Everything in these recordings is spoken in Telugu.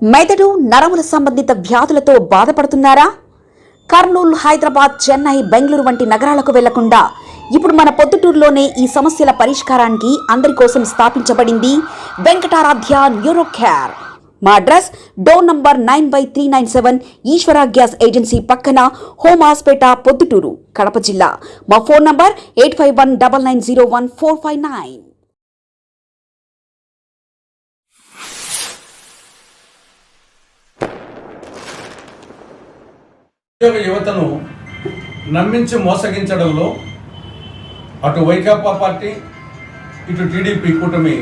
మెదడు నరముల సంబంధిత వ్యాధులతో బాధపడుతున్నారా? కర్నూలు, హైదరాబాద్, చెన్నై, బెంగళూరు వంటి నగరాలకు వెళ్లకుండా ఇప్పుడు మన పొద్దుటూరులోనే ఈ సమస్యల పరిష్కారానికి అందరి కోసం స్థాపించబడింది వెంకటారాధ్య న్యూరో కేర్. మా అడ్రస్ డోర్ నంబర్ 9/397 ఈశ్వర గ్యాస్ ఏజెన్సీ పక్కన, హోమాస్పేట, పొద్దుటూరు, కడప జిల్లా. మా ఫోన్ నంబర్ 8519901459. యువతను నమ్మించి మోసగించడంలో అటు వైకాపా పార్టీ, ఇటు టీడీపీ కూటమి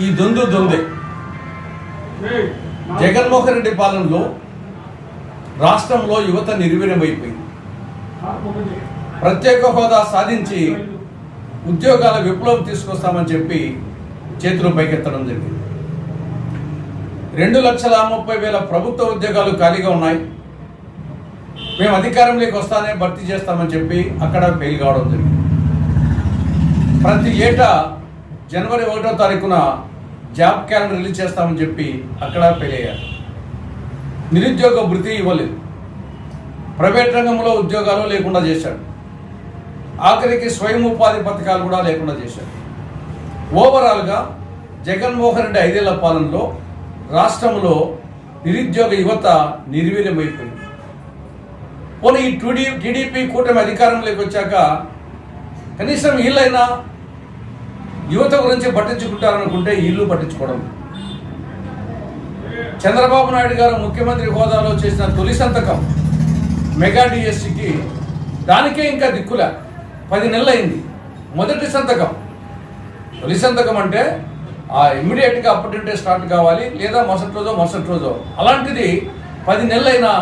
ఈ దొందే. జగన్మోహన్ రెడ్డి పాలనలో రాష్ట్రంలో యువత నిర్వీర్యమైపోయింది. ప్రత్యేక హోదా సాధించి ఉద్యోగాల విప్లవం తీసుకొస్తామని చెప్పి చేతులు పైకెత్తడం జరిగింది. 2,30,000 ప్రభుత్వ ఉద్యోగాలు ఖాళీగా ఉన్నాయి. మేము అధికారంలోకి వస్తానే భర్తీ చేస్తామని చెప్పి అక్కడ ఫెయిల్ కావడం జరిగింది. ప్రతి ఏటా జనవరి 1వ తారీఖున జాబ్ క్యాలెండర్ రిలీజ్ చేస్తామని చెప్పి అక్కడ ఫెయిల్ అయ్యారు. నిరుద్యోగ భృతి ఇవ్వలేదు. ప్రైవేట్ రంగంలో ఉద్యోగాలు లేకుండా చేశాడు. ఆఖరికి స్వయం ఉపాధి పథకాలు కూడా లేకుండా చేశాడు. ఓవరాల్గా జగన్మోహన్ రెడ్డి 5 ఏళ్ల పాలనలో రాష్ట్రంలో నిరుద్యోగ యువత నిర్వీర్యమైపోయింది. పోనీ ఈ టీడీపీ కూటమి అధికారంలోకి వచ్చాక కనీసం వీళ్ళైనా యువత గురించి పట్టించుకుంటారనుకుంటే వీళ్ళు పట్టించుకోవడం. చంద్రబాబు నాయుడు గారు ముఖ్యమంత్రి హోదాలో చేసిన తొలి సంతకం మెగా డిఎస్సికి, దానికే ఇంకా దిక్కులే. 10 నెలలు అయింది. మొదటి సంతకం, తొలి సంతకం అంటే ఇమ్మీడియట్గా అప్పటింటే స్టార్ట్ కావాలి, లేదా మరుసటి రోజో అలాంటిది 10 నెలలైనా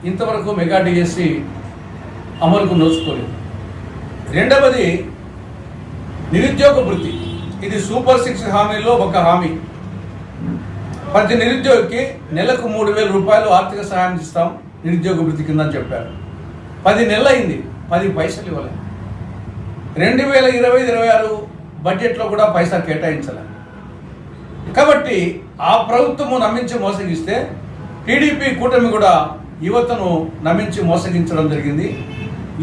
ఇంతవరకు మెగా డిఎస్సి అమలుకు నోచుకోలేదు. రెండవది నిరుద్యోగ భృతి. ఇది సూపర్ 6 హామీలో ఒక హామీ. ప్రతి నిరుద్యోగికి నెలకు 3,000 రూపాయలు ఆర్థిక సహాయం ఇస్తాం నిరుద్యోగ భృతి కింద అని చెప్పారు. 10 నెలలు అయింది, 10 పైసలు ఇవ్వలేదు. 2025-26 బడ్జెట్లో కూడా పైసా కేటాయించలేదు. కాబట్టి ఆ ప్రభుత్వము నమ్మించి మోసగిస్తే టీడీపీ కూటమి కూడా యువతను నమ్మించి మోసగించడం జరిగింది.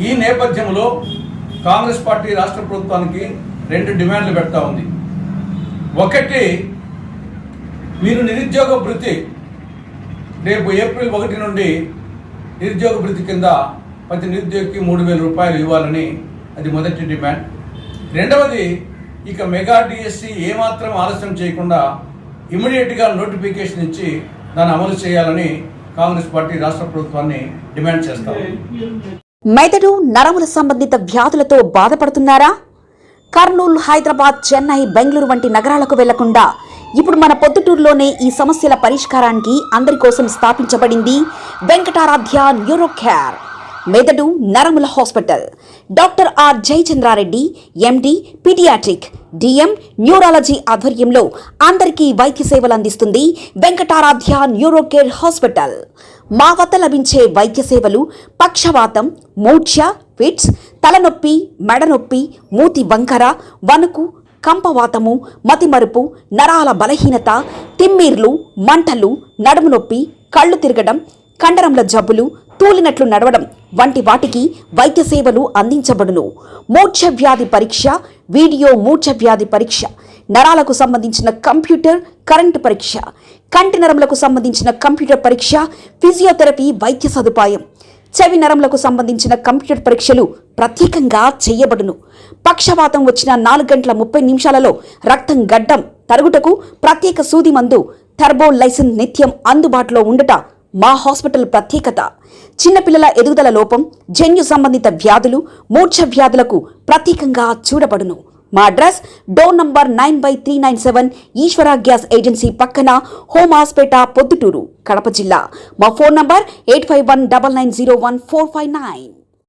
ఈ నేపథ్యంలో కాంగ్రెస్ పార్టీ రాష్ట్ర ప్రభుత్వానికి 2 డిమాండ్లు పెడతా ఉంది. ఒకటి, మీరు నిరుద్యోగ భృతి రేపు ఏప్రిల్ 1 నుండి నిరుద్యోగ భృతి కింద ప్రతి నిరుద్యోగికి 3,000 రూపాయలు ఇవ్వాలని, అది మొదటి డిమాండ్. రెండవది, ఇక మెగా డిఎస్సి ఏమాత్రం ఆలస్యం చేయకుండా ఇమ్మీడియట్గా నోటిఫికేషన్ ఇచ్చి దాన్ని అమలు చేయాలని కాంగ్రెస్ పార్టీ రాష్ట్ర ప్రభుత్వాన్ని డిమాండ్ చేస్తాం. మెదడు నరముల సంబంధిత వ్యాధులతో బాధపడుతున్నారా? కర్నూలు, హైదరాబాద్, చెన్నై, బెంగళూరు వంటి నగరాలకు వెళ్లకుండా ఇప్పుడు మన పొద్దుటూరులోనే ఈ సమస్యల పరిష్కారానికి అందరి కోసం స్థాపించబడింది వెంకటారాధ్య న్యూరో కేర్. మెదడు నరముల hospital. Doctor R Jayachandra Reddy, MD, paediatric, DM, neurology ఆధ్వర్యంలో అందరికీ వైద్య సేవలు అందిస్తుంది వెంకటారాధ్య న్యూరో కేర్ హాస్పిటల్. మా వద్ద లభించే వైద్య సేవలు పక్షవాతం, మూర్ఛ, ఫిట్స్, తలనొప్పి, మెడనొప్పి, మూతి వంకర, వణుకు, కంపవాతము, మతిమరుపు, నరాల బలహీనత, తిమ్మిర్లు, మంటలు, నడుము నొప్పి, కళ్ళు తిరగడం, కండరంల జబ్బులు, తూలినట్లు నడవడం వంటి వాటికి వైద్య సేవలు అందించబడును. మూర్ఛ వ్యాధి పరీక్ష, వీడియో మూర్ఛ వ్యాధి పరీక్ష, నరాలకు సంబంధించిన కంప్యూటర్ కరెంటు పరీక్ష, కంటి నరములకు సంబంధించిన కంప్యూటర్ పరీక్ష, ఫిజియోథెరపీ వైద్య సదుపాయం, చెవి నరములకు సంబంధించిన కంప్యూటర్ పరీక్షలు ప్రత్యేకంగా చేయబడును. పక్షవాతం వచ్చిన 4 గంటల 30 నిమిషాలలో రక్తం గడ్డం తరుగుటకు ప్రత్యేక సూది మందు థర్బోలైసిన్ నిత్యం అందుబాటులో ఉండుట మా హాస్పిటల్ ప్రత్యేకత. చిన్నపిల్లల ఎదుగుదల లోపం, జన్యు సంబంధిత వ్యాధులు, మూర్ఛ వ్యాధులకు ప్రత్యేకంగా చూడబడును. మా అడ్రస్ డోర్ నంబర్ 9/397 ఈశ్వర గ్యాస్ ఏజెన్సీ పక్కన, హోమాస్పేట, పొద్దుటూరు, కడప జిల్లా. మా ఫోన్ నంబర్ 8519901459.